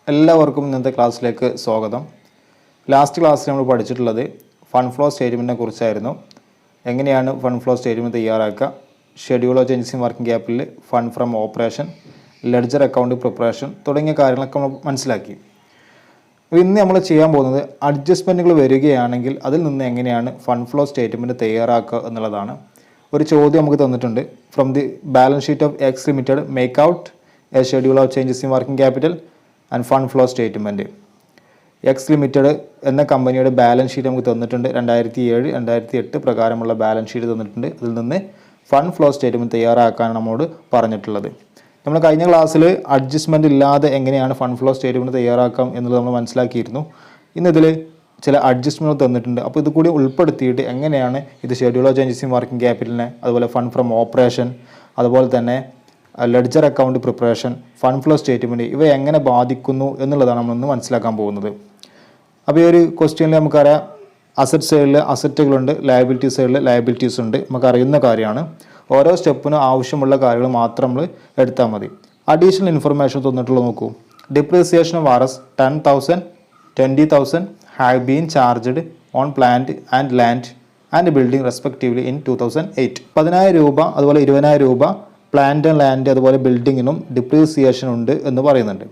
എല്ലാവർക്കും ഇന്നത്തെ ക്ലാസ്സിലേക്ക് സ്വാഗതം. ലാസ്റ്റ് ക്ലാസ്സിൽ നമ്മൾ പഠിച്ചിട്ടുള്ളത് ഫണ്ട് ഫ്ലോ സ്റ്റേറ്റ്മെൻറ്റിനെ കുറിച്ചായിരുന്നു. എങ്ങനെയാണ് ഫണ്ട് ഫ്ലോ സ്റ്റേറ്റ്മെൻറ്റ് തയ്യാറാക്കുക, schedule of changes in working capital, fund from operation, ledger account preparation തുടങ്ങിയ കാര്യങ്ങളൊക്കെ നമ്മൾ മനസ്സിലാക്കി. അപ്പോൾ ഇന്ന് നമ്മൾ ചെയ്യാൻ പോകുന്നത് അഡ്ജസ്റ്റ്മെൻറ്റുകൾ വരികയാണെങ്കിൽ അതിൽ നിന്ന് എങ്ങനെയാണ് ഫണ്ട് ഫ്ലോ സ്റ്റേറ്റ്മെൻറ്റ് തയ്യാറാക്കുക എന്നുള്ളതാണ്. ഒരു ചോദ്യം നമുക്ക് തന്നിട്ടുണ്ട്. From the balance sheet of X limited make out A schedule of changes in working capital and fund flow statement. X limited എന്ന കമ്പനിയുടെ ബാലൻസ് ഷീറ്റ് നമുക്ക് തന്നിട്ടുണ്ട്. 2007-2008 പ്രകാരമുള്ള ബാലൻസ് ഷീറ്റ് തന്നിട്ടുണ്ട്. അതിൽ നിന്ന് ഫണ്ട് ഫ്ലോ സ്റ്റേറ്റ്മെൻറ്റ് തയ്യാറാക്കാനാണ് നമ്മോട് പറഞ്ഞിട്ടുള്ളത്. നമ്മൾ കഴിഞ്ഞ ക്ലാസ്സിൽ അഡ്ജസ്റ്റ്മെൻറ്റ് ഇല്ലാതെ എങ്ങനെയാണ് ഫണ്ട് ഫ്ലോ സ്റ്റേറ്റ്മെൻറ്റ് തയ്യാറാക്കാം എന്നുള്ളത് നമ്മൾ മനസ്സിലാക്കിയിരുന്നു. ഇന്നിതിൽ ചില അഡ്ജസ്റ്റ്മെൻറ്റ് തന്നിട്ടുണ്ട്. അപ്പോൾ ഇത് കൂടി ഉൾപ്പെടുത്തിയിട്ട് എങ്ങനെയാണ് ഇത് schedule of changes in working ക്യാപിറ്റലിനെ, അതുപോലെ ഫണ്ട് ഫ്രം ഓപ്പറേഷൻ, അതുപോലെ തന്നെ ledger account preparation, fund flow statement ഇവ എങ്ങനെ ബാധിക്കുന്നു എന്നുള്ളതാണ് നമ്മളിന്ന് മനസ്സിലാക്കാൻ പോകുന്നത്. അപ്പോൾ ഈ ഒരു ക്വസ്റ്റ്യനിൽ നമുക്കറിയാം അസറ്റ് സൈഡിൽ അസറ്റുകളുണ്ട്, ലയബിലിറ്റി സൈഡിൽ ലയബിലിറ്റീസ് ഉണ്ട്. നമുക്കറിയുന്ന കാര്യമാണ്. ഓരോ സ്റ്റെപ്പിനും ആവശ്യമുള്ള കാര്യങ്ങൾ മാത്രം നമ്മൾ എടുത്താൽ മതി. അഡീഷണൽ ഇൻഫർമേഷൻ തന്നിട്ടുള്ളത് നോക്കൂ. Depreciation of RS 10,000, 20,000 have been charged on plant and land and building respectively in 2008. 10,000 രൂപ അതുപോലെ 20,000 രൂപ പ്ലാന്റ് ആൻഡ് ലാൻഡ് അതുപോലെ ബിൽഡിങ്ങിനും ഡിപ്രീസിയേഷൻ ഉണ്ട് എന്ന് പറയുന്നുണ്ട്.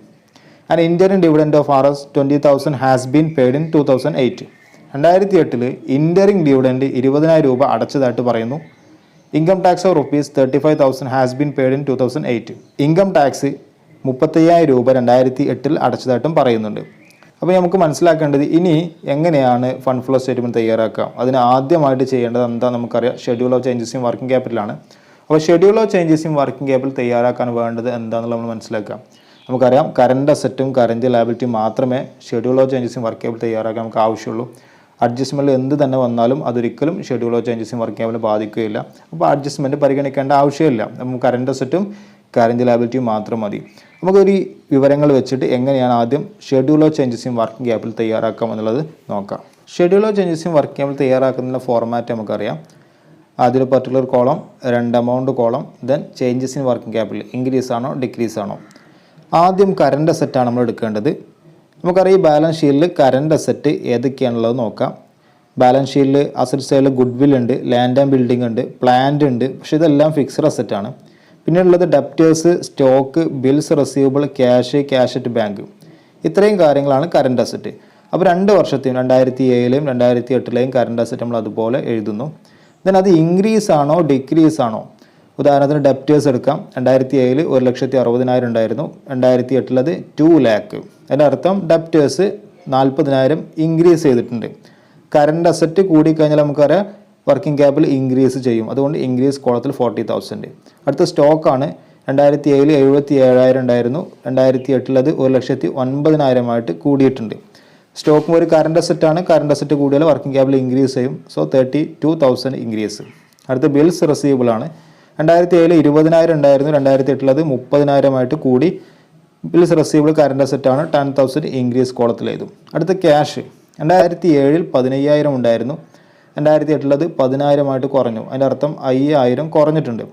And interim dividend of RS 20,000 has been paid in 2008. 2008 interim dividend 20,000 രൂപ അടച്ചതായിട്ട് പറയുന്നു. Income tax of rupees 35,000 has been paid in 2008. Income tax 35,000 രൂപ 2008 അടച്ചതായിട്ടും പറയുന്നുണ്ട്. അപ്പോൾ നമുക്ക് മനസ്സിലാക്കേണ്ടത് ഇനി എങ്ങനെയാണ് ഫണ്ട് ഫ്ലോ സ്റ്റേറ്റ്മെൻറ്റ് തയ്യാറാക്കുക. അതിന് ആദ്യമായിട്ട് ചെയ്യേണ്ടത് എന്താ നമുക്കറിയാം, schedule of changes in working ക്യാപിറ്റലാണ്. അപ്പോൾ schedule of changes in working capital തയ്യാറാക്കാൻ വേണ്ടത് എന്താണെന്നുള്ളത് നമ്മൾ മനസ്സിലാക്കാം. നമുക്കറിയാം കറണ്ട് അസറ്റും കറണ്ട് ലയബിലിറ്റിയും മാത്രമേ schedule of changes in work capital തയ്യാറാക്കാൻ നമുക്ക് ആവശ്യമുള്ളൂ. അഡ്ജസ്റ്റ്മെൻറ്റ് എന്ത് തന്നെ വന്നാലും അതൊരിക്കലും schedule of changes in work capital ബാധിക്കുകയില്ല. അപ്പോൾ അഡ്ജസ്റ്റ്മെൻറ്റ് പരിഗണിക്കേണ്ട ആവശ്യമില്ല. നമുക്ക് കറണ്ട് അസറ്റും കറണ്ട് ലയബിലിറ്റിയും മാത്രം മതി. നമുക്കൊരു വിവരങ്ങൾ വെച്ചിട്ട് എങ്ങനെയാണ് ആദ്യം schedule of changes in working capital തയ്യാറാക്കാം എന്നുള്ളത് നോക്കാം. Schedule of changes in working capital തയ്യാറാക്കുന്ന ഫോർമാറ്റ് നമുക്കറിയാം. ആദ്യം ഒരു particular column, 2 amount column, then changes in working capital increase ആണോ ഡിക്രീസ് ആണോ. ആദ്യം കറണ്ട് അസറ്റാണ് നമ്മൾ എടുക്കേണ്ടത്. നമുക്കറിയാം ഈ ബാലൻസ് ഷീറ്റിൽ കറണ്ട് അസറ്റ് ഏതൊക്കെയാണുള്ളത് നോക്കാം. ബാലൻസ് ഷീറ്റിൽ അസറ്റ് സൈഡിൽ ഗുഡ് വിൽ ഉണ്ട്, ലാൻഡ് ആൻഡ് ബിൽഡിംഗ് ഉണ്ട്, പ്ലാന്റ് ഉണ്ട്. പക്ഷേ ഇതെല്ലാം ഫിക്സഡ് അസറ്റാണ്. പിന്നെ ഉള്ളത് debtors, stock, bills receivable, cash, cash at bank. ഇത്രയും കാര്യങ്ങളാണ് കറണ്ട് അസറ്റ്. അപ്പോൾ 2 വർഷത്തെയും 2007-ലെയും 2008-ലെയും കറണ്ട് അസറ്റ് നമ്മൾ അതുപോലെ എഴുതുന്നു. ദെൻ അത് ഇൻക്രീസ് ആണോ ഡിക്രീസ് ആണോ. ഉദാഹരണത്തിന് ഡെപ്റ്റേഴ്സ് എടുക്കാം. 2007 1,60,000 ഉണ്ടായിരുന്നു. 2008 അത് 2 lakh. അതിൻ്റെ അർത്ഥം ഡെപ്റ്റേഴ്സ് 40,000 ഇൻക്രീസ് ചെയ്തിട്ടുണ്ട്. കറണ്ട് അസറ്റ് കൂടിക്കഴിഞ്ഞാൽ നമുക്കറിയാം വർക്കിംഗ് ക്യാപിറ്റൽ ഇൻക്രീസ് ചെയ്യും. അതുകൊണ്ട് ഇൻക്രീസ് കോളത്തിൽ 40,000. അടുത്ത സ്റ്റോക്കാണ്. 2007 77,000 ഉണ്ടായിരുന്നു. 2008 അത് 1,09,000 കൂടിയിട്ടുണ്ട്. സ്റ്റോക്കും ഒരു കറണ്ട് അസറ്റാണ്. കറണ്ട് അസറ്റ് കൂടിയാൽ വർക്കിംഗ് ക്യാപിറ്റൽ ഇൻക്രീസ് ചെയ്യും. So 32,000 increase. അടുത്ത ബിൽസ് റിസീവബിൾ ആണ്. 2007 20,000 ഉണ്ടായിരുന്നു. 2008 അത് 30,000 കൂടി. ബിൽസ് റിസീവബിൾ കറണ്ട് അസറ്റാണ്. 10,000 ഇൻക്രീസ് കോളത്തിൽ എഴുതും. അടുത്ത ക്യാഷ്. 2007 15,000 ഉണ്ടായിരുന്നു. 2008 അത് 10,000 കുറഞ്ഞു. അതിൻ്റെ അർത്ഥം 5,000 കുറഞ്ഞിട്ടുണ്ട്.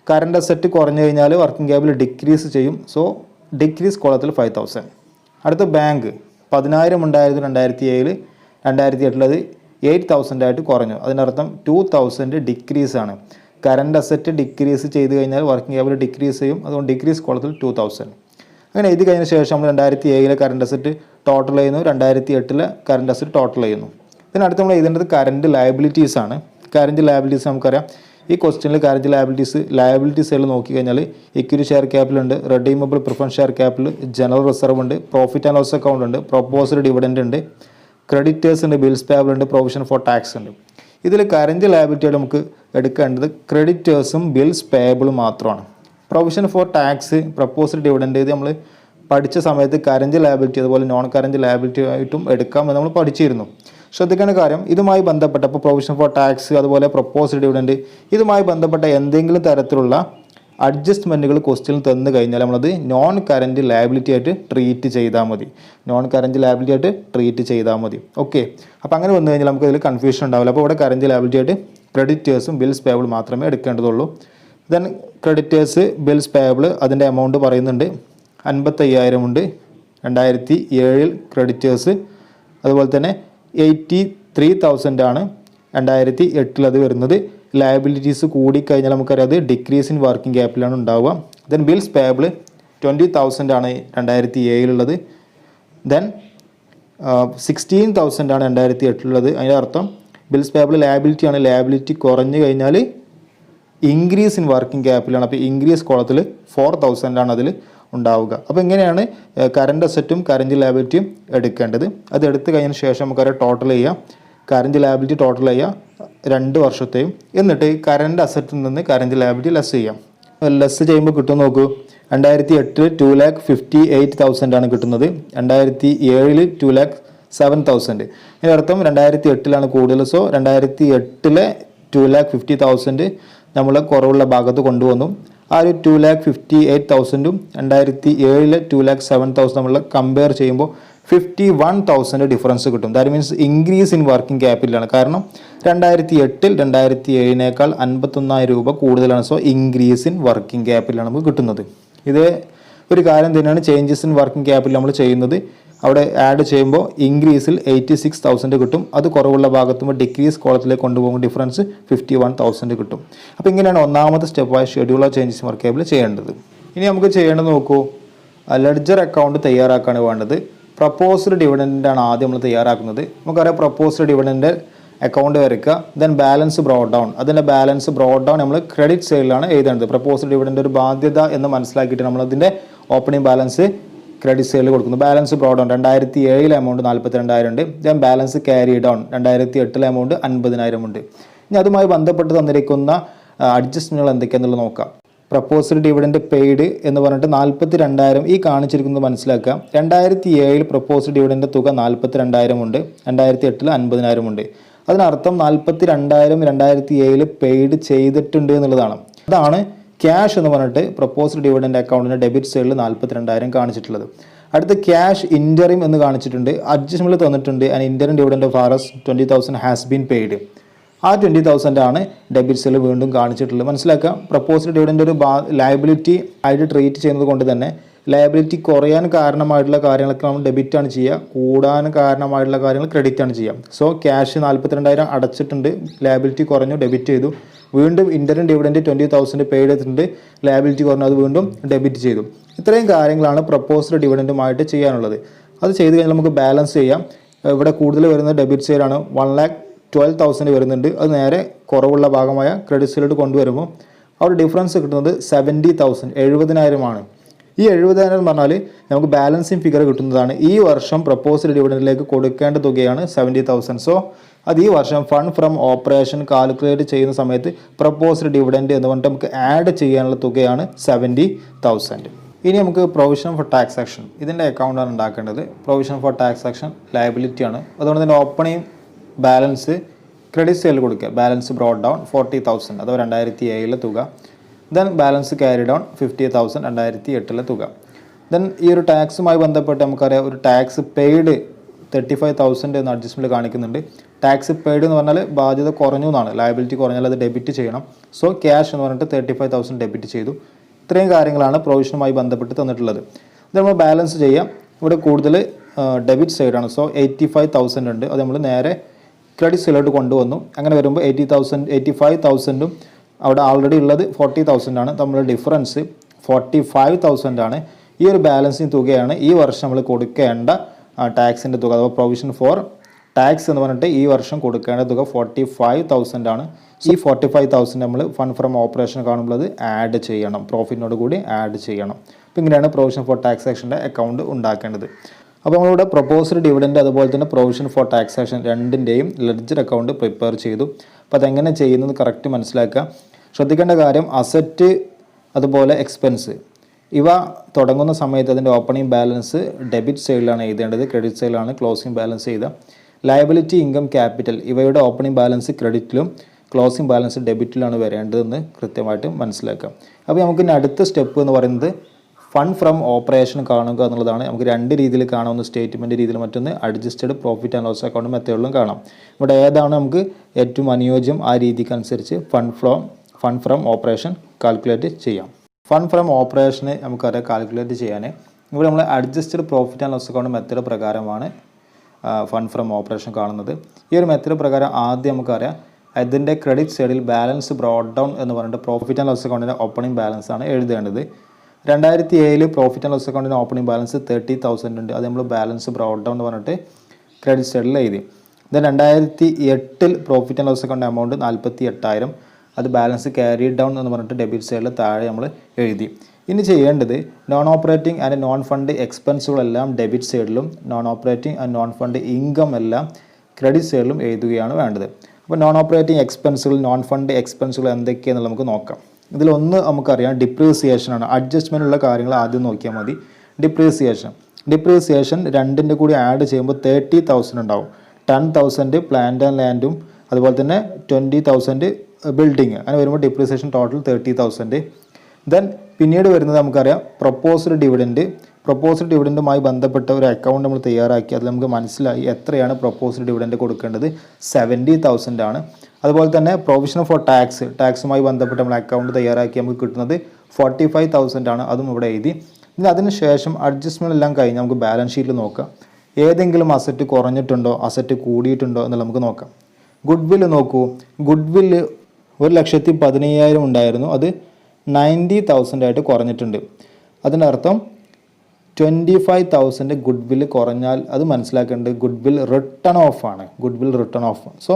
കറണ്ട് അസറ്റ് കുറഞ്ഞു കഴിഞ്ഞാൽ വർക്കിംഗ് ക്യാപിറ്റൽ ഡിക്രീസ് ചെയ്യും. സോ ഡിക്രീസ് കോളത്തിൽ 5,000. അടുത്ത ബാങ്ക്. 10,000 ഉണ്ടായിരുന്നു 2007. 2008 അത് 8,000 കുറഞ്ഞു. അതിനർത്ഥം 2,000 ഡിക്രീസ് ആണ്. കറണ്ട് അസറ്റ് ഡിക്രീസ് ചെയ്ത് കഴിഞ്ഞാൽ വർക്കിംഗ് ക്യാപിറ്റൽ ഡിക്രീസ് ചെയ്യും. അതുകൊണ്ട് ഡിക്രീസ് കോളത്തിൽ 2,000. അങ്ങനെ എഴുതി കഴിഞ്ഞ ശേഷം നമ്മൾ 2007 കറണ്ട് അസറ്റ് ടോട്ടൽ ചെയ്യുന്നു. 2008 കറണ്ട് അസറ്റ് ടോട്ടൽ ചെയ്യുന്നു. പിന്നെ അടുത്ത് നമ്മൾ എഴുതേണ്ടത് കറണ്ട് ലയബിലിറ്റീസ് ആണ്. കറണ്ട് ലയബിലിറ്റീസ് നമുക്കറിയാം. ഈ ക്വസ്റ്റ്യനിൽ കറണ്ട് ലയബിലിറ്റീസ് സൈഡിൽ നോക്കിക്കഴിഞ്ഞാൽ ഇക്വിറ്റി ഷെയർ ക്യാപിറ്റൽ ഉണ്ട്, redeemable preference share capital, general reserve ഉണ്ട്, പ്രോഫിറ്റ് ആൻഡ് ലോസ് അക്കൗണ്ട് ഉണ്ട്, പ്രൊപ്പോസ്ഡ് ഡിവിഡൻഡ് ഉണ്ട്, ക്രെഡിറ്റേഴ്സ് ഉണ്ട്, ബിൽസ് പേബിൾ ഉണ്ട്, പ്രൊവിഷൻ ഫോർ ടാക്സ് ഉണ്ട്. ഇതിൽ കറണ്ട് ലയബിലിറ്റിയായിട്ട് നമുക്ക് എടുക്കേണ്ടത് ക്രെഡിറ്റേഴ്സും ബിൽസ് പേബിളും മാത്രമാണ്. Provision for tax, proposed dividend ഇത് നമ്മൾ പഠിച്ച സമയത്ത് കറണ്ട് ലയബിലിറ്റി അതുപോലെ നോൺ കറണ്ട് ലയബിലിറ്റി ആയിട്ടും എടുക്കാമെന്ന് നമ്മൾ പഠിച്ചിരുന്നു. ശ്രദ്ധിക്കേണ്ട കാര്യം, ഇതുമായി ബന്ധപ്പെട്ട ഇപ്പോൾ പ്രൊവിഷൻ ഫോർ ടാക്സ് അതുപോലെ പ്രൊപ്പോസ്ഡ് ഡിവിഡൻഡ് ഇതുമായി ബന്ധപ്പെട്ട എന്തെങ്കിലും തരത്തിലുള്ള അഡ്ജസ്റ്റ്മെൻറ്റുകൾ ക്വസ്റ്റ്യനിൽ തന്നു കഴിഞ്ഞാൽ നമ്മളത് നോൺ കറൻറ്റ് ലയബിലിറ്റി ആയിട്ട് ട്രീറ്റ് ചെയ്താൽ മതി. ഓക്കെ. അപ്പോൾ അങ്ങനെ വന്നു കഴിഞ്ഞാൽ നമുക്ക് ഇതിൽ കൺഫ്യൂഷൻ ഉണ്ടാവില്ല. അപ്പോൾ ഇവിടെ കറൻറ്റ് ലയബിലിറ്റി ആയിട്ട് ക്രെഡിറ്റേഴ്സും ബിൽസ് പേബിൾ മാത്രമേ എടുക്കേണ്ടതുള്ളൂ. ദെൻ ക്രെഡിറ്റേഴ്സ് ബിൽസ് പേബിൾ അതിൻ്റെ എമൗണ്ട് പറയുന്നുണ്ട് 55,000 ഉണ്ട്. 2007 ക്രെഡിറ്റേഴ്സ്. അതുപോലെ തന്നെ 83,000 ആണ് 2008 അത് വരുന്നത്. ലയബിലിറ്റീസ് കൂടിക്കഴിഞ്ഞാൽ നമുക്കറിയാം അത് ഡിക്രീസ് ഇൻ വർക്കിംഗ് ക്യാപിറ്റലാണ് ഉണ്ടാവുക. ദെൻ ബിൽസ് പേയബിൾ 20,000 ആണ് 2007 ദെൻ 16,000 ആണ് 2008 അതിൻ്റെ അർത്ഥം ബിൽസ് പേയബിൾ ലയബിലിറ്റി ആണ്. ലയബിലിറ്റി കുറഞ്ഞു കഴിഞ്ഞാൽ ഇൻക്രീസ് ഇൻ വർക്കിംഗ് ക്യാപിറ്റലാണ്. അപ്പോൾ ഇൻക്രീസ് കോളത്തിൽ 4,000 ആണ് അതിൽ ഉണ്ടാവുക. അപ്പോൾ ഇങ്ങനെയാണ് കറണ്ട് അസറ്റും കറണ്ട് ലയബിലിറ്റിയും എടുക്കേണ്ടത്. അത് എടുത്തു കഴിഞ്ഞതിന് ശേഷം നമുക്കറിയാം ടോട്ടൽ ചെയ്യാം. കറണ്ട് ലയബിലിറ്റി ടോട്ടൽ ചെയ്യാം 2 വർഷത്തെയും. എന്നിട്ട് കറണ്ട് അസറ്റിൽ നിന്ന് കറണ്ട് ലയബിലിറ്റി ലെസ് ചെയ്യാം. ലെസ് ചെയ്യുമ്പോൾ കിട്ടും നോക്കൂ. 2008 2,58,000 ആണ് കിട്ടുന്നത്. 2007 2,07,000. ഇതിൻ്റെ അർത്ഥം 2008 കൂടുതൽ. സോ 2008 2,50,000 നമ്മൾ കുറവുള്ള ഭാഗത്ത് കൊണ്ടുവന്നു. ആ ഒരു 2,58,000 2007 2,07,000 നമ്മൾ കമ്പയർ ചെയ്യുമ്പോൾ 51,000 ഡിഫറൻസ് കിട്ടും. That means increase in working ക്യാപിറ്റലാണ്. കാരണം 2008 2007 51,000 രൂപ കൂടുതലാണ്. സോ ഇൻക്രീസ് ഇൻ വർക്കിംഗ് ക്യാപിറ്റലാണ് നമുക്ക് കിട്ടുന്നത്. ഇത് ഒരു കാര്യം തന്നെയാണ് ചേഞ്ചസ് ഇൻ വർക്കിംഗ് ക്യാപിറ്റൽ നമ്മൾ ചെയ്യുന്നത്. അവിടെ ആഡ് ചെയ്യുമ്പോൾ ഇൻക്രീസിൽ 86,000 കിട്ടും. അത് കുറവുള്ള ഭാഗത്തുമ്പോൾ ഡിക്രീസ് കോളത്തിലേക്ക് കൊണ്ടുപോകുമ്പോൾ ഡിഫറൻസ് 51,000 കിട്ടും. അപ്പോൾ ഇങ്ങനെയാണ് ഒന്നാമത്തെ സ്റ്റെപ്പായി schedule of changes in work capital ചെയ്യേണ്ടത്. ഇനി നമുക്ക് ചെയ്യേണ്ടത് നോക്കൂ. ലെഡ്ജർ അക്കൗണ്ട് തയ്യാറാക്കാണ് വേണ്ടത്. പ്രപ്പോസ്ഡ് ഡിവിഡൻഡാണ് ആദ്യം നമ്മൾ തയ്യാറാക്കുന്നത്. നമുക്കറിയാം പ്രപ്പോസ്ഡ് ഡിവിഡൻഡ് അക്കൗണ്ട് വരയ്ക്കുക. Then balance broad down. അതിൻ്റെ ബാലൻസ് ബ്രോഡ് ഡൗൺ നമ്മൾ ക്രെഡിറ്റ് സൈഡിലാണ് എഴുതേണ്ടത്. പ്രപ്പോസ്ഡ് ഡിവിഡൻഡ് ഒരു ബാധ്യത എന്ന് മനസ്സിലാക്കിയിട്ട് നമ്മളതിൻ്റെ ഓപ്പണിംഗ് ബാലൻസ് ക്രെഡിറ്റ് സൈഡിൽ കൊടുക്കുന്നു. ബാലൻസ് ബ്രോഡ് ഡൗൺ 2007 എമൗണ്ട് 42,000 ഉണ്ട്. Then balance carry down 2008 amount 50,000 ഉണ്ട്. ഇനി അതുമായി ബന്ധപ്പെട്ട് തന്നിരിക്കുന്ന അഡ്ജസ്റ്റ്മെൻറ്റുകൾ എന്തൊക്കെയാണെന്നുള്ളത് നോക്കാം. പ്രപ്പോസ്ഡ് ഡിവിഡൻഡ് പെയ്ഡ് എന്ന് പറഞ്ഞിട്ട് 42,000 ഈ കാണിച്ചിരിക്കുന്നത് മനസ്സിലാക്കുക. 2007 പ്രപ്പോസ്ഡ് ഡിവിഡൻഡ് തുക 42,000 ഉണ്ട്. 2008 50,000 ഉണ്ട്. അതിനർത്ഥം 42,000 2007 പെയ്ഡ് ചെയ്തിട്ടുണ്ട് എന്നുള്ളതാണ്. അതാണ് ക്യാഷ് എന്ന് പറഞ്ഞിട്ട് പ്രപ്പോസ്ഡ് ഡിവിഡൻഡ് അക്കൗണ്ടിൻ്റെ ഡെബിറ്റ് സൈഡിൽ 42,000 കാണിച്ചിട്ടുള്ളത്. അടുത്ത് ക്യാഷ് ഇൻറ്ററിം എന്ന് കാണിച്ചിട്ടുണ്ട്. അഡ്ജസ്റ്റ്മെൻറ്റ് തന്നിട്ടുണ്ട്. And interim dividend of RS 20,000 has been paid. ആ 20,000 ആണ് ഡെബിറ്റ് സൈഡിൽ വീണ്ടും കാണിച്ചിട്ടുള്ളത്. മനസ്സിലാക്കുക, പ്രപ്പോസ്ഡ് ഡിവിഡൻഡ് ഒരു ലയബിലിറ്റി ആയിട്ട് ട്രീറ്റ് ചെയ്യുന്നത് കൊണ്ട് തന്നെ ലയബിലിറ്റി കുറയാൻ കാരണമായിട്ടുള്ള കാര്യങ്ങളൊക്കെ നമ്മൾ ഡെബിറ്റ് ആണ് ചെയ്യുക, കൂടാൻ കാരണമായിട്ടുള്ള കാര്യങ്ങൾ ക്രെഡിറ്റ് ആണ് ചെയ്യുക. സോ ക്യാഷ് 42,000 അടച്ചിട്ടുണ്ട്, ലയബിലിറ്റി കുറഞ്ഞു, ഡെബിറ്റ് ചെയ്തു. വീണ്ടും ഇൻറ്ററിം ഡിവിഡൻഡ് 20,000 പെയ്ഡ് ചെയ്തിട്ടുണ്ട്, ലയബിലിറ്റി കുറഞ്ഞു, അത് വീണ്ടും ഡെബിറ്റ് ചെയ്തു. ഇത്രയും കാര്യങ്ങളാണ് പ്രപ്പോസ്ഡ് ഡിവിഡൻഡുമായിട്ട് ചെയ്യാനുള്ളത്. അത് ചെയ്ത് കഴിഞ്ഞാൽ നമുക്ക് ബാലൻസ് ചെയ്യാം. ഇവിടെ കൂടുതൽ വരുന്നത് ഡെബിറ്റ് സൈഡാണ്. 1,12,000 വരുന്നുണ്ട്. അത് നേരെ കുറവുള്ള ഭാഗമായ ക്രെഡിറ്റ് സൈഡിലോട്ട് കൊണ്ടുവരുമ്പോൾ അവിടെ ഡിഫറൻസ് കിട്ടുന്നത് 70,000 70,000 ആണ്. ഈ 70,000 എന്ന് പറഞ്ഞാൽ നമുക്ക് ബാലൻസിങ് ഫിഗർ കിട്ടുന്നതാണ്. ഈ വർഷം പ്രപ്പോസ്ഡ് ഡിവിഡൻഡിലേക്ക് കൊടുക്കേണ്ട തുകയാണ് 70,000. സോ അത് ഈ വർഷം ഫണ്ട് ഫ്രം ഓപ്പറേഷൻ കാൽക്കുലേറ്റ് ചെയ്യുന്ന സമയത്ത് പ്രപ്പോസ്ഡ് ഡിവിഡൻഡ് എന്ന് പറഞ്ഞിട്ട് നമുക്ക് ആഡ് ചെയ്യാനുള്ള തുകയാണ് 70,000. ഇനി നമുക്ക് പ്രൊവിഷൻ ഫോർ ടാക്സ് ആക്ഷൻ ഇതിൻ്റെ അക്കൗണ്ടാണ് ഉണ്ടാക്കേണ്ടത്. Provision for tax action liability ആണ്. അതുകൊണ്ട് തന്നെ ഓപ്പണിംഗ് ബാലൻസ് ക്രെഡിറ്റ് സൈഡിൽ കൊടുക്കുക. ബാലൻസ് ബ്രോഡ് ഡൗൺ 40,000, അഥവാ 2007 തുക. ദെൻ ബാലൻസ് ക്യാരി ഡൗൺ 50,000 2008 തുക. ദെൻ ഈ ഒരു ടാക്സുമായി ബന്ധപ്പെട്ട് നമുക്കറിയാം ഒരു ടാക്സ് പെയ്ഡ് 35,000 എന്ന് അഡ്ജസ്റ്റ്മെൻറ്റ് കാണിക്കുന്നുണ്ട്. ടാക്സ് പെയ്ഡ് എന്ന് പറഞ്ഞാൽ ബാധ്യത കുറഞ്ഞു എന്നാണ്. ലയബിലിറ്റി കുറഞ്ഞാൽ അത് ഡെബിറ്റ് ചെയ്യണം. സോ ക്യാഷ് എന്ന് പറഞ്ഞിട്ട് 35,000 ഡെബിറ്റ് ചെയ്തു. ഇത്രയും കാര്യങ്ങളാണ് പ്രൊവിഷനുമായി ബന്ധപ്പെട്ട് തന്നിട്ടുള്ളത്. ഇത് നമ്മൾ ബാലൻസ് ചെയ്യാം. ഇവിടെ കൂടുതൽ ഡെബിറ്റ് സൈഡാണ്. സോ 85,000 ഉണ്ട്. അത് നമ്മൾ നേരെ ക്രെഡിറ്റ് സൈഡിലോട്ട് കൊണ്ടുവന്നു. അങ്ങനെ വരുമ്പോൾ 85,000 അവിടെ ആൾറെഡി ഉള്ളത് 40,000 ആണ്. തമ്മിലുള്ള ഡിഫറൻസ് 45,000 ആണ്. ഈ ഒരു ബാലൻസിങ് തുകയാണ് ഈ വർഷം നമ്മൾ കൊടുക്കേണ്ട ടാക്സിൻ്റെ തുക, അഥവാ പ്രൊവിഷൻ ഫോർ ടാക്സ് എന്ന് പറഞ്ഞിട്ട് ഈ വർഷം കൊടുക്കേണ്ട തുക 45,000 ആണ്. ഈ 45,000 നമ്മൾ ഫണ്ട് ഫ്രം ഓപ്പറേഷൻ കാണുമ്പോൾ അത് ആഡ് ചെയ്യണം, പ്രോഫിറ്റിനോട് കൂടി ആഡ് ചെയ്യണം. അപ്പോൾ ഇങ്ങനെയാണ് പ്രൊവിഷൻ ഫോർ ടാക്സ് ആക്ഷൻ്റെ അക്കൗണ്ട് ഉണ്ടാക്കേണ്ടത്. അപ്പോൾ നമ്മളിവിടെ പ്രപ്പോസ്ഡ് ഡിവിഡൻഡ് അതുപോലെ തന്നെ പ്രൊവിഷൻ ഫോർ ടാക്സ് ആക്ഷൻ രണ്ടിൻ്റെയും ലെഡ്ജർ അക്കൗണ്ട് പ്രിപ്പയർ ചെയ്തു. അപ്പോൾ അതെങ്ങനെ ചെയ്യുന്നത് കറക്റ്റ് മനസ്സിലാക്കുക. ശ്രദ്ധിക്കേണ്ട കാര്യം അസറ്റ് അതുപോലെ എക്സ്പെൻസ് ഇവ തുടങ്ങുന്ന സമയത്ത് അതിൻ്റെ ഓപ്പണിംഗ് ബാലൻസ് ഡെബിറ്റ് സൈഡിലാണ് എഴുതേണ്ടത്, ക്രെഡിറ്റ് സൈഡിലാണ് ക്ലോസിംഗ് ബാലൻസ് എഴുതുക. ലയബിലിറ്റി, ഇൻകം, ക്യാപിറ്റൽ ഇവയുടെ ഓപ്പണിംഗ് ബാലൻസ് ക്രെഡിറ്റിലും ക്ലോസിംഗ് ബാലൻസ് ഡെബിറ്റിലാണ് വരേണ്ടതെന്ന് കൃത്യമായിട്ട് മനസ്സിലാക്കാം. അപ്പോൾ നമുക്ക് ഇനി അടുത്ത സ്റ്റെപ്പ് എന്ന് പറയുന്നത് ഫണ്ട് ഫ്രം ഓപ്പറേഷൻ കാണുക എന്നുള്ളതാണ്. നമുക്ക് രണ്ട് രീതിയിൽ കാണാവുന്ന സ്റ്റേറ്റ്മെൻറ്റ് രീതിയിൽ, മറ്റൊന്ന് adjusted profit and loss account മെത്തേഡിലും കാണാം. ഇവിടെ ഏതാണ് നമുക്ക് ഏറ്റവും അനുയോജ്യം ആ രീതിക്കനുസരിച്ച് ഫണ്ട് ഫ്രം ഓപ്പറേഷൻ കാൽക്കുലേറ്റ് ചെയ്യാം. ഫണ്ട് ഫ്രം ഓപ്പറേഷന് നമുക്കറിയാം കാൽക്കുലേറ്റ് ചെയ്യാൻ ഇവിടെ നമ്മൾ adjusted profit and loss account method പ്രകാരമാണ് ഫണ്ട് ഫ്രം ഓപ്പറേഷൻ കാണുന്നത്. ഈ ഒരു മെത്തേഡ് പ്രകാരം ആദ്യം നമുക്കറിയാം അതിൻ്റെ ക്രെഡിറ്റ് സൈഡിൽ ബാലൻസ് ബ്രോഡ് ഡൗൺ എന്ന് പറഞ്ഞിട്ട് പ്രോഫിറ്റ് ആൻഡ് ലോസ് അക്കൗണ്ടിൻ്റെ ഓപ്പണിംഗ് ബാലൻസ് ആണ് എഴുതേണ്ടത്. 2007 പ്രോഫിറ്റ് ആൻഡ് ലോസ് അക്കൗണ്ടിൻ്റെ ഓപ്പണിംഗ് ബാലൻസ് 30,000 ഉണ്ട്. അത് നമ്മൾ ബാലൻസ് ബ്രോഡ് ഡൗൺ എന്ന് പറഞ്ഞിട്ട് ക്രെഡിറ്റ് സൈഡിൽ എഴുതി. Then 2008 profit and loss account amount 48,000, അത് ബാലൻസ് ക്യാരി ഡൗൺ എന്ന് പറഞ്ഞിട്ട് ഡെബിറ്റ് സൈഡിൽ താഴെ നമ്മൾ എഴുതി. ഇനി ചെയ്യേണ്ടത് non operating and non fund എക്സ്പെൻസുകളെല്ലാം ഡെബിറ്റ് സൈഡിലും non operating and non fund income എല്ലാം ക്രെഡിറ്റ് സൈഡിലും എഴുതുകയാണ് വേണ്ടത്. അപ്പോൾ നോൺ ഓപ്പറേറ്റിംഗ് എക്സ്പെൻസുകൾ നോൺ ഫണ്ട് എക്സ്പെൻസുകൾ എന്തൊക്കെയാണെന്ന് നമുക്ക് നോക്കാം. ഇതിലൊന്ന് നമുക്കറിയാം ഡിപ്രീസിയേഷനാണ്. അഡ്ജസ്റ്റ്മെൻറ്റുള്ള കാര്യങ്ങൾ ആദ്യം നോക്കിയാൽ മതി. ഡിപ്രീസിയേഷൻ രണ്ടിൻ്റെ കൂടി ആഡ് ചെയ്യുമ്പോൾ 30,000 ഉണ്ടാവും. 10,000 പ്ലാന്റ് ആൻഡ് ലാൻഡും അതുപോലെ തന്നെ 20,000 ബിൽഡിങ്, അങ്ങനെ വരുമ്പോൾ ഡിപ്രീസിയേഷൻ ടോട്ടൽ 30,000. ദെൻ പിന്നീട് വരുന്നത് നമുക്കറിയാം പ്രൊപ്പോസ്ഡ് ഡിവിഡൻറ്റുമായി ബന്ധപ്പെട്ട ഒരു അക്കൗണ്ട് നമ്മൾ തയ്യാറാക്കി. അതിൽ നമുക്ക് മനസ്സിലായി എത്രയാണ് പ്രൊപ്പോസ്ഡ് ഡിവിഡൻറ്റ് കൊടുക്കേണ്ടത്, 70,000 ആണ്. അതുപോലെ തന്നെ പ്രൊവിഷൻ ഫോർ ടാക്സുമായി ബന്ധപ്പെട്ട് നമ്മൾ അക്കൗണ്ട് തയ്യാറാക്കി നമുക്ക് കിട്ടുന്നത് 45,000 ആണ്. അതും ഇവിടെ എഴുതി. ഇനി അതിന് ശേഷം അഡ്ജസ്റ്റ്മെൻ്റ് എല്ലാം കഴിഞ്ഞ് നമുക്ക് ബാലൻസ് ഷീറ്റിൽ നോക്കാം. ഏതെങ്കിലും അസറ്റ് കുറഞ്ഞിട്ടുണ്ടോ അസറ്റ് കൂടിയിട്ടുണ്ടോ എന്നുള്ളത് നമുക്ക് നോക്കാം. ഗുഡ് വില്ല് നോക്കൂ. ഗുഡ് വില്ല് 1,15,000 ഉണ്ടായിരുന്നു, അത് 90,000 ആയിട്ട് കുറഞ്ഞിട്ടുണ്ട്. അതിനർത്ഥം 25,000 ഗുഡ് വില്ല് കുറഞ്ഞാൽ അത് മനസ്സിലാക്കേണ്ടത് ഗുഡ് വിൽ റിട്ടേൺ ഓഫ് ആണ്. So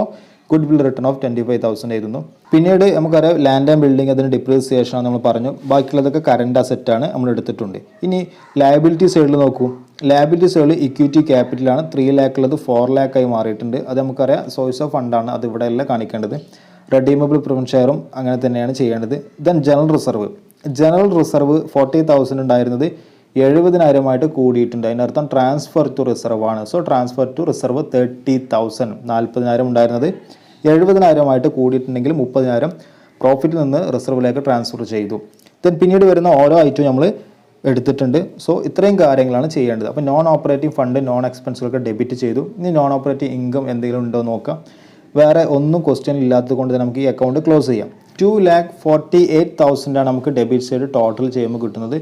good will return of 25,000 ആയിരുന്നു. പിന്നീട് നമുക്കറിയാം ലാൻഡ് ആൻഡ് ബിൽഡിംഗ് അതിന് ഡിപ്രീസിയേഷൻ ആണ് നമ്മൾ പറഞ്ഞു. ബാക്കിയുള്ളതൊക്കെ കറണ്ട് അസറ്റാണ് നമ്മൾ എടുത്തിട്ടുണ്ട്. ഇനി ലയബിലിറ്റി സൈഡിൽ നോക്കൂ. ലയബിലിറ്റി സൈഡിൽ ഇക്വിറ്റി ക്യാപിറ്റലാണ്. 3 lakh ഉള്ളത് 4 lakh ആയി മാറിയിട്ടുണ്ട്. അത് നമുക്കറിയാം സോഴ്സ് ഓഫ് ഫണ്ടാണ്, അത് ഇവിടെ അല്ല കാണിക്കേണ്ടത്. റെഡീമബിൾ പ്രിഫറൻസ് ഷെയറും അങ്ങനെ തന്നെയാണ് ചെയ്യേണ്ടത്. ദെൻ ജനറൽ റിസർവ് 40,000 ഉണ്ടായിരുന്നത് 70,000 കൂടിയിട്ടുണ്ട്. അതിനർത്ഥം ട്രാൻസ്ഫർ ടു റിസർവ് ആണ്. സോ ട്രാൻസ്ഫർ ടു റിസർവ് 30,000, 40,000 ഉണ്ടായിരുന്നത് 70,000 കൂടിയിട്ടുണ്ടെങ്കിൽ 30,000 പ്രോഫിറ്റിൽ നിന്ന് റിസർവിലേക്ക് ട്രാൻസ്ഫർ ചെയ്തു. ദെൻ പിന്നീട് വരുന്ന ഓരോ ഐറ്റവും നമ്മൾ എടുത്തിട്ടുണ്ട്. സോ ഇത്രയും കാര്യങ്ങളാണ് ചെയ്യേണ്ടത്. അപ്പോൾ നോൺ ഓപ്പറേറ്റിംഗ് ഫണ്ട് നോൺ എക്സ്പെൻസുകളൊക്കെ ഡെബിറ്റ് ചെയ്തു. ഇനി നോൺ ഓപ്പറേറ്റിംഗ് ഇൻകം എന്തെങ്കിലും ഉണ്ടോ നോക്കാം. വേറെ ഒന്നും ക്വസ്റ്റ്യൻ ഇല്ലാത്തത് കൊണ്ട് തന്നെ നമുക്ക് ഈ അക്കൗണ്ട് ക്ലോസ് ചെയ്യാം. 2,48,000 ആണ് നമുക്ക് ഡെബിറ്റ് സൈഡ് ടോട്ടൽ ചെയ്യുമ്പോൾ കിട്ടുന്നത്.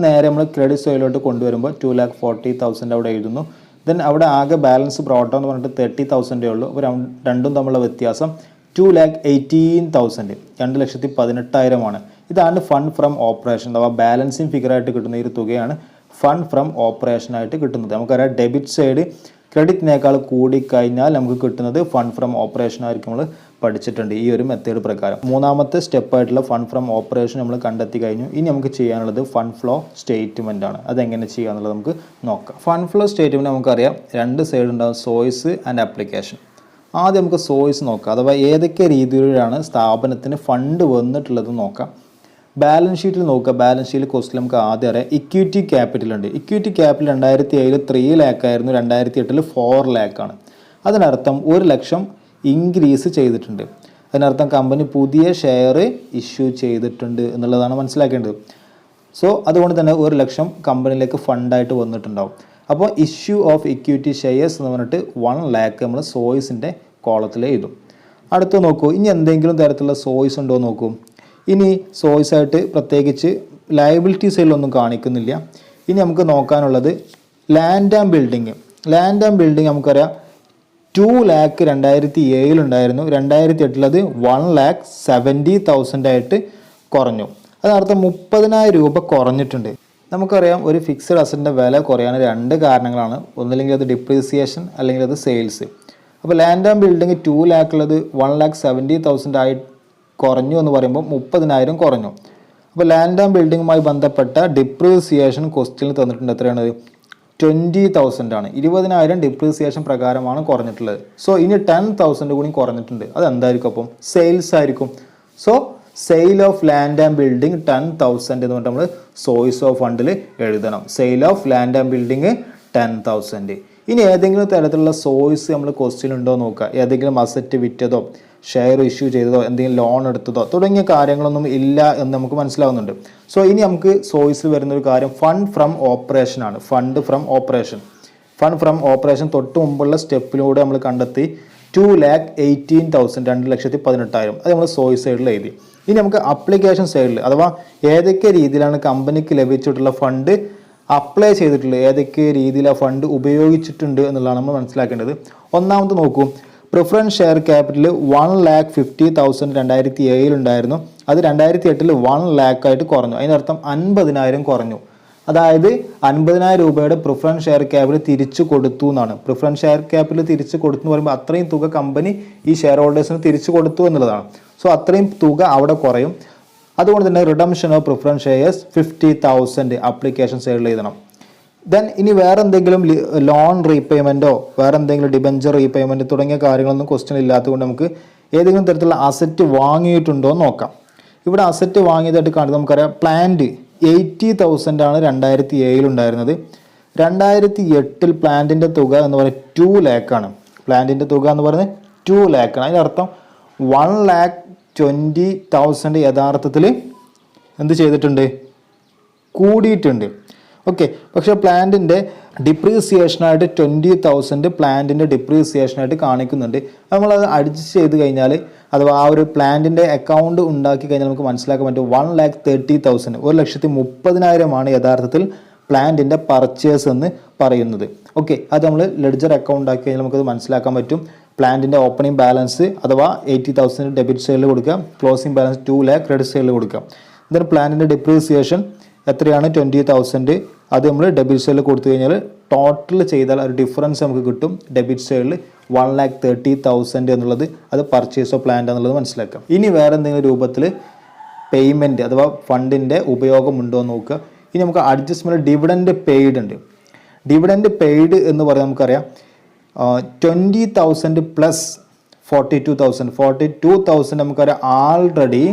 നേരെ നമ്മൾ ക്രെഡിറ്റ് സൈഡിലോട്ട് കൊണ്ടുവരുമ്പോൾ 2,40,000 അവിടെ എഴുതുന്നു. ദെൻ അവിടെ ആകെ ബാലൻസ് ബ്രോട്ട് എന്ന് പറഞ്ഞിട്ട് 30,000 ഉള്ളൂ. അപ്പോൾ രണ്ടും തമ്മിലുള്ള വ്യത്യാസം 2,18,000, 2,18,000 ആണ്. ഇതാണ് ഫണ്ട് ഫ്രം ഓപ്പറേഷൻ അഥവാ ബാലൻസിങ് ഫിഗറായിട്ട് കിട്ടുന്ന ഈ ഒരു തുകയാണ് ഫണ്ട് ഫ്രം ഓപ്പറേഷനായിട്ട് കിട്ടുന്നത്. നമുക്കറിയാം ഡെബിറ്റ് സൈഡ് ക്രെഡിറ്റിനേക്കാൾ കൂടിക്കഴിഞ്ഞാൽ നമുക്ക് കിട്ടുന്നത് ഫണ്ട് ഫ്രം ഓപ്പറേഷൻ ആയിരിക്കും. നമ്മൾ പഠിച്ചിട്ടുണ്ട് ഈ ഒരു മെത്തേഡ് പ്രകാരം. മൂന്നാമത്തെ സ്റ്റെപ്പായിട്ടുള്ള ഫണ്ട് ഫ്രം ഓപ്പറേഷൻ നമ്മൾ കണ്ടെത്തി കഴിഞ്ഞു. ഇനി നമുക്ക് ചെയ്യാനുള്ളത് ഫണ്ട് ഫ്ലോ സ്റ്റേറ്റ്മെൻ്റ് ആണ്. അതെങ്ങനെ ചെയ്യാന്നുള്ളത് നമുക്ക് നോക്കാം. ഫണ്ട് ഫ്ലോ സ്റ്റേറ്റ്മെൻറ്റ് നമുക്കറിയാം 2 സൈഡ് ഉണ്ടാകും, സോഴ്സ് ആൻഡ് ആപ്ലിക്കേഷൻ. ആദ്യം നമുക്ക് സോഴ്സ് നോക്കാം, അഥവാ ഏതൊക്കെ രീതിയിലാണ് സ്ഥാപനത്തിന് ഫണ്ട് വന്നിട്ടുള്ളത് നോക്കാം. ബാലൻസ് ഷീറ്റിൽ നോക്കുക. ബാലൻസ് ഷീറ്റിൽ ക്വസ്റ്റ്യൻ നമുക്ക് ആദ്യം അറിയാം ഇക്വിറ്റി ക്യാപിറ്റൽ ഉണ്ട്. ഇക്വിറ്റി ക്യാപിറ്റൽ 2007 3 lakh ആയിരുന്നു, 2008 4 lakh ആണ്. അതിനർത്ഥം 1 ലക്ഷം ഇൻക്രീസ് ചെയ്തിട്ടുണ്ട്. അതിനർത്ഥം കമ്പനി പുതിയ ഷെയർ ഇഷ്യൂ ചെയ്തിട്ടുണ്ട് എന്നുള്ളതാണ് മനസ്സിലാക്കേണ്ടത്. സോ അതുകൊണ്ട് തന്നെ 1 ലക്ഷം കമ്പനിയിലേക്ക് ഫണ്ടായിട്ട് വന്നിട്ടുണ്ടാവും. അപ്പോൾ ഇഷ്യൂ ഓഫ് ഇക്വിറ്റി ഷെയർസ് എന്ന് പറഞ്ഞിട്ട് 1 lakh നമ്മൾ സോഴ്സിൻ്റെ കോളത്തിൽ എഴുതും. അടുത്ത് നോക്കൂ, ഇനി എന്തെങ്കിലും തരത്തിലുള്ള സോഴ്സ് ഉണ്ടോ നോക്കൂ. ഇനി സോഴ്സായിട്ട് പ്രത്യേകിച്ച് ലയബിലിറ്റി സൈഡിലൊന്നും കാണിക്കുന്നില്ല. ഇനി നമുക്ക് നോക്കാനുള്ളത് ലാൻഡ് ആൻഡ് ബിൽഡിങ് നമുക്കറിയാം 2 lakh 2007 ഉണ്ടായിരുന്നു, 2008 അത് 1,70,000 ആയിട്ട് കുറഞ്ഞു. അതിനർത്ഥം 30,000 രൂപ കുറഞ്ഞിട്ടുണ്ട്. നമുക്കറിയാം ഒരു ഫിക്സഡ് അസറ്റിൻ്റെ വില കുറയാൻ 2 കാരണങ്ങളാണ്. ഒന്നില്ലെങ്കിൽ അത് ഡിപ്രീസിയേഷൻ അല്ലെങ്കിൽ അത് സെയിൽസ്. അപ്പോൾ ലാൻഡ് ആൻഡ് ബിൽഡിങ് 2 lakh ഉള്ളത് 1,70,000 ആയി കുറഞ്ഞു എന്ന് പറയുമ്പോൾ 30,000 കുറഞ്ഞു. അപ്പോൾ ലാൻഡ് ആൻഡ് ബിൽഡിങ്ങുമായി ബന്ധപ്പെട്ട ഡിപ്രീസിയേഷൻ ക്വസ്റ്റ്യനിൽ തന്നിട്ടുണ്ട്. എത്രയാണ്? 20,000 ആണ്. 20,000 ഡിപ്രീസിയേഷൻ പ്രകാരമാണ് കുറഞ്ഞിട്ടുള്ളത്. സോ ഇനി 10,000 കൂടി കുറഞ്ഞിട്ടുണ്ട്. അതെന്തായിരിക്കും? അപ്പം സെയിൽസ് ആയിരിക്കും. So sale of land and building 10,000 എന്ന് പറഞ്ഞിട്ട് നമ്മൾ സോഴ്സ് ഓഫ് ഫണ്ടിൽ എഴുതണം. Sale of land and building 10,000. ഇനി ഏതെങ്കിലും തരത്തിലുള്ള സോഴ്സ് നമ്മൾ ക്വസ്റ്റ്യൻ ഉണ്ടോ നോക്കുക. ഏതെങ്കിലും അസറ്റ് വിറ്റതോ ഷെയർ ഇഷ്യൂ ചെയ്തതോ എന്തെങ്കിലും ലോൺ എടുത്തതോ തുടങ്ങിയ കാര്യങ്ങളൊന്നും ഇല്ല എന്ന് നമുക്ക് മനസ്സിലാവുന്നുണ്ട്. സോ ഇനി നമുക്ക് സോഴ്സിൽ വരുന്നൊരു കാര്യം ഫണ്ട് ഫ്രം ഓപ്പറേഷൻ ആണ്. ഫണ്ട് ഫ്രം ഓപ്പറേഷൻ തൊട്ട് മുമ്പുള്ള സ്റ്റെപ്പിലൂടെ നമ്മൾ കണ്ടെത്തി 2,18,000, 2,18,000 അത് നമ്മൾ സോഴ്സ് സൈഡിൽ എഴുതി. ഇനി നമുക്ക് അപ്ലിക്കേഷൻ സൈഡിൽ അഥവാ ഏതൊക്കെ രീതിയിലാണ് കമ്പനിക്ക് ലഭിച്ചിട്ടുള്ള ഫണ്ട് അപ്ലൈ ചെയ്തിട്ടുള്ളത്, ഏതൊക്കെ രീതിയിൽ ആ ഫണ്ട് ഉപയോഗിച്ചിട്ടുണ്ട് എന്നുള്ളതാണ് നമ്മൾ മനസ്സിലാക്കേണ്ടത്. ഒന്നാമത് നോക്കൂ, പ്രിഫറൻസ് ഷെയർ ക്യാപിറ്റൽ 1,50,000 2007 ഉണ്ടായിരുന്നു. അത് 2008 1 lakh ആയിട്ട് കുറഞ്ഞു. അതിനർത്ഥം 50,000 കുറഞ്ഞു. അതായത് 50,000 രൂപയുടെ പ്രിഫറൻസ് ഷെയർ ക്യാപിറ്റൽ തിരിച്ചു കൊടുത്തു എന്നാണ്. പ്രിഫറൻസ് ഷെയർ ക്യാപിറ്റൽ തിരിച്ചു കൊടുത്തു എന്ന് പറയുമ്പോൾ അത്രയും തുക കമ്പനി ഈ ഷെയർ ഹോൾഡേഴ്സിന് തിരിച്ചു കൊടുത്തു എന്നുള്ളതാണ്. സോ അത്രയും തുക അവിടെ കുറയും. അതുകൊണ്ട് തന്നെ redemption of preference shares 50,000 application സൈഡിൽ എഴുതണം. ദെൻ ഇനി വേറെ എന്തെങ്കിലും ലോൺ റീപേയ്മെൻറ്റോ വേറെ എന്തെങ്കിലും ഡിബഞ്ചർ റീപേയ്മെൻറ്റ് തുടങ്ങിയ കാര്യങ്ങളൊന്നും ക്വസ്റ്റ്യൻ ഇല്ലാത്തതുകൊണ്ട് നമുക്ക് ഏതെങ്കിലും തരത്തിലുള്ള അസറ്റ് വാങ്ങിയിട്ടുണ്ടോ എന്ന് നോക്കാം. ഇവിടെ അസറ്റ് വാങ്ങിയതായിട്ട് കാണുന്നത് നമുക്കറിയാം, പ്ലാന്റ് 80,000 ആണ് 2007 ഉണ്ടായിരുന്നത്. 2008 പ്ലാന്റിൻ്റെ തുക എന്ന് പറയുന്നത് 2 lakh ആണ്. പ്ലാന്റിൻ്റെ തുക എന്ന് പറയുന്നത് 2 lakh ആണ്. അതിനർത്ഥം 1,20,000 യഥാർത്ഥത്തിൽ എന്ത് ചെയ്തിട്ടുണ്ട്, കൂടിയിട്ടുണ്ട്. ഓക്കെ, പക്ഷേ പ്ലാന്റിൻ്റെ ഡിപ്രീസിയേഷനായിട്ട് 20,000 പ്ലാന്റിൻ്റെ ഡിപ്രീസിയേഷനായിട്ട് കാണിക്കുന്നുണ്ട്. നമ്മളത് അഡ്ജസ്റ്റ് ചെയ്ത് കഴിഞ്ഞാൽ അഥവാ ആ ഒരു പ്ലാന്റിൻ്റെ അക്കൗണ്ട് ഉണ്ടാക്കി കഴിഞ്ഞാൽ നമുക്ക് മനസ്സിലാക്കാൻ പറ്റും 1,30,000 1,30,000 യഥാർത്ഥത്തിൽ പ്ലാന്റിൻ്റെ പർച്ചേസ് എന്ന് പറയുന്നത്. ഓക്കെ, അത് നമ്മൾ ലെഡ്ജർ അക്കൗണ്ട് ആക്കി കഴിഞ്ഞാൽ നമുക്കത് മനസ്സിലാക്കാൻ പറ്റും. പ്ലാന്റിൻ്റെ ഓപ്പണിംഗ് ബാലൻസ് അഥവാ 80,000 ഡെബിറ്റ് സൈഡിൽ കൊടുക്കുക, ക്ലോസിംഗ് ബാലൻസ് 2 lakh ക്രെഡിറ്റ് സൈഡിൽ കൊടുക്കുക. എന്നിട്ട് പ്ലാന്റിൻ്റെ ഡിപ്രീസിയേഷൻ എത്രയാണ്, 20,000. അത് നമ്മൾ ഡെബിറ്റ് സൈഡിൽ കൊടുത്തു കഴിഞ്ഞാൽ ടോട്ടൽ ചെയ്താൽ ഒരു ഡിഫറൻസ് നമുക്ക് കിട്ടും. ഡെബിറ്റ് സൈഡിൽ 1,30,000 എന്നുള്ളത് അത് പർച്ചേസ് ഓഫ് പ്ലാന്റ് എന്നുള്ളത് മനസ്സിലാക്കാം. ഇനി വേറെ എന്തെങ്കിലും രൂപത്തിൽ പേയ്മെൻറ്റ് അഥവാ ഫണ്ടിൻ്റെ ഉപയോഗം ഉണ്ടോ എന്ന് നോക്കുക. ഇനി നമുക്ക് അഡ്ജസ്റ്റ്മെൻറ്റ് ഡിവിഡൻഡ് പെയ്ഡ് ഉണ്ട്. ഡിവിഡൻഡ് പെയ്ഡ് എന്ന് പറയാൻ നമുക്കറിയാം 20,000 പ്ലസ് 42,000 നമുക്കറിയാം ആൾറെഡി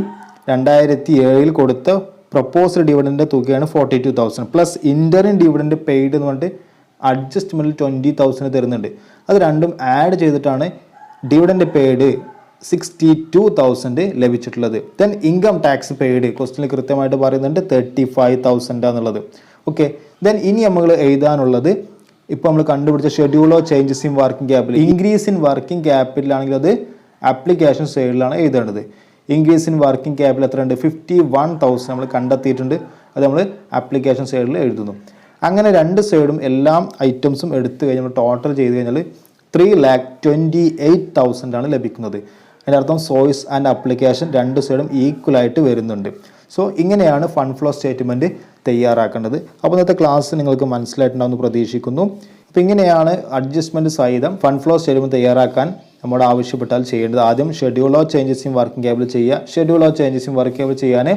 2007 കൊടുത്ത പ്രപ്പോസ്ഡ് ഡിവിഡൻഡ് തുകയാണ് 42,000 പ്ലസ് ഇൻ്ററിൻ ഡിവിഡൻഡ് പെയ്ഡ് എന്ന് പറഞ്ഞിട്ട് അഡ്ജസ്റ്റ്മെൻറ്റിൽ 20,000 തരുന്നുണ്ട്. അത് രണ്ടും ആഡ് ചെയ്തിട്ടാണ് ഡിവിഡൻഡ് പെയ്ഡ് 62,000 ലഭിച്ചിട്ടുള്ളത്. ദെൻ ഇൻകം ടാക്സ് പെയ്ഡ് ക്വസ്റ്റ്യനിൽ കൃത്യമായിട്ട് പറയുന്നുണ്ട് 35,000 എന്നുള്ളത്. ഓക്കെ, ദെൻ ഇനി നമ്മൾ എഴുതാനുള്ളത് ഇപ്പോൾ നമ്മൾ കണ്ടുപിടിച്ച schedule of changes in working capital. Increase in working capital ആണെങ്കിൽ അത് ആപ്ലിക്കേഷൻ സൈഡിലാണ് എഴുതേണ്ടത്. ഇൻക്രീസ് ഇൻ വർക്കിംഗ് ക്യാപിറ്റൽ എത്ര ഉണ്ട്, 51,000 നമ്മൾ കണ്ടെത്തിയിട്ടുണ്ട്. അത് നമ്മൾ ആപ്ലിക്കേഷൻ സൈഡിൽ എഴുതുന്നു. അങ്ങനെ രണ്ട് സൈഡും എല്ലാം ഐറ്റംസും എടുത്തു കഴിഞ്ഞാൽ നമ്മൾ ടോട്ടൽ ചെയ്ത് കഴിഞ്ഞാൽ 3,28,000 ആണ് ലഭിക്കുന്നത്. അതിൻ്റെ അർത്ഥം സോഴ്സ് ആൻഡ് ആപ്ലിക്കേഷൻ രണ്ട് സൈഡും ഈക്വലായിട്ട് വരുന്നുണ്ട്. സോ ഇങ്ങനെയാണ് ഫണ്ട് ഫ്ലോ സ്റ്റേറ്റ്മെൻറ്റ് തയ്യാറാക്കേണ്ടത്. അപ്പോൾ ഇന്നത്തെ ക്ലാസ് നിങ്ങൾക്ക് മനസ്സിലായിട്ടുണ്ടാവുമെന്ന് പ്രതീക്ഷിക്കുന്നു. അപ്പോൾ ഇങ്ങനെയാണ് അഡ്ജസ്റ്റ്മെൻറ്റ് സഹിതം ഫണ്ട് ഫ്ലോ സ്റ്റേറ്റ്മെൻറ്റ് തയ്യാറാക്കാൻ നമ്മോട് ആവശ്യപ്പെട്ടാൽ ചെയ്യേണ്ടത്. ആദ്യം schedule of changes in working capital ചെയ്യുക. Schedule of changes in working capital ചെയ്യാൻ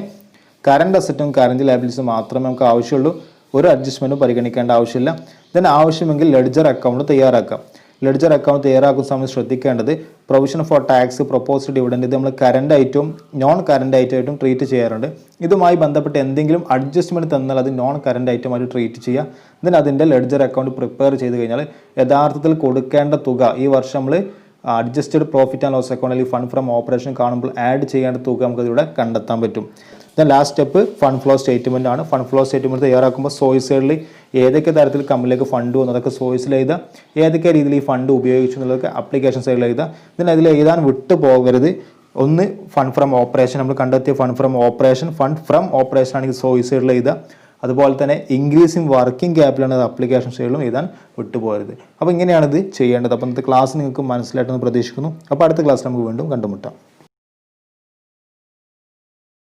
കറണ്ട് അസറ്റും കറണ്ട് ലയബിലിറ്റീസും മാത്രമേ നമുക്ക് ആവശ്യമുള്ളൂ. ഒരു അഡ്ജസ്റ്റ്മെൻറ്റും പരിഗണിക്കേണ്ട ആവശ്യമില്ല. ഇതിന് ആവശ്യമെങ്കിൽ ലെഡ്ജർ അക്കൗണ്ട് തയ്യാറാക്കാം. ലെഡ്ജർ അക്കൗണ്ട് തയ്യാറാക്കുന്ന സമയത്ത് ശ്രദ്ധിക്കേണ്ടത് provision for tax, proposed dividend ഇത് നമ്മൾ കറണ്ട് ഐറ്റവും നോൺ കറണ്ട് ഐറ്റമായിട്ടും ട്രീറ്റ് ചെയ്യാറുണ്ട്. ഇതുമായി ബന്ധപ്പെട്ട് എന്തെങ്കിലും അഡ്ജസ്റ്റ്മെൻറ്റ് തന്നാൽ അത് നോൺ കറണ്ട് ഐറ്റമായിട്ട് ട്രീറ്റ് ചെയ്യുക. ഇതിന് അതിൻ്റെ ലെഡ്ജർ അക്കൗണ്ട് പ്രിപ്പയർ ചെയ്ത് കഴിഞ്ഞാൽ യഥാർത്ഥത്തിൽ കൊടുക്കേണ്ട തുക ഈ വർഷം നമ്മൾ adjusted profit and loss account അല്ലെങ്കിൽ ഫണ്ട് ഫ്രം ഓപ്പറേഷൻ കാണുമ്പോൾ ആഡ് ചെയ്യേണ്ട തുക നമുക്ക് ഇതിലൂടെ കണ്ടെത്താൻ പറ്റും. Then last step fund flow statement ആണ്. ഫണ്ട് ഫ്ലോ സ്റ്റേറ്റ്മെൻറ്റ് തയ്യാറാക്കുമ്പോൾ സോഴ്സ് സൈഡിൽ ഏതൊക്കെ തരത്തിൽ കമ്പനിയിലേക്ക് ഫണ്ട് വന്നു അതൊക്കെ സോഴ്സിൽ എഴുതുക. ഏതൊക്കെ രീതിയിൽ ഈ ഫണ്ട് ഉപയോഗിച്ചു എന്നുള്ളതൊക്കെ ആപ്ലിക്കേഷൻ സൈഡിൽ എഴുതുക. ഇതിന് അതിൽ എഴുതാൻ വിട്ടു പോകരുത്. ഒന്ന് ഫണ്ട് ഫ്രം ഓപ്പറേഷൻ, നമ്മൾ കണ്ടെത്തിയ ഫണ്ട് ഫ്രം ഓപ്പറേഷൻ ആണെങ്കിൽ സോഴ്സ് സൈഡിൽ എഴുതുക. അതുപോലെ തന്നെ ഇൻക്രീസ് ഇൻ വർക്കിംഗ് ക്യാപിറ്റലാണ് അത് ആപ്ലിക്കേഷൻ സൈഡിലും എഴുതാൻ വിട്ടുപോകരുത്. അപ്പോൾ ഇങ്ങനെയാണ് ഇത് ചെയ്യേണ്ടത്. അപ്പോൾ ഇന്നത്തെ ക്ലാസ് നിങ്ങൾക്ക് മനസ്സിലായിട്ടെന്ന് പ്രതീക്ഷിക്കുന്നു. അപ്പോൾ അടുത്ത ക്ലാസ്സിൽ നമുക്ക് വീണ്ടും കണ്ടുമുട്ടാം.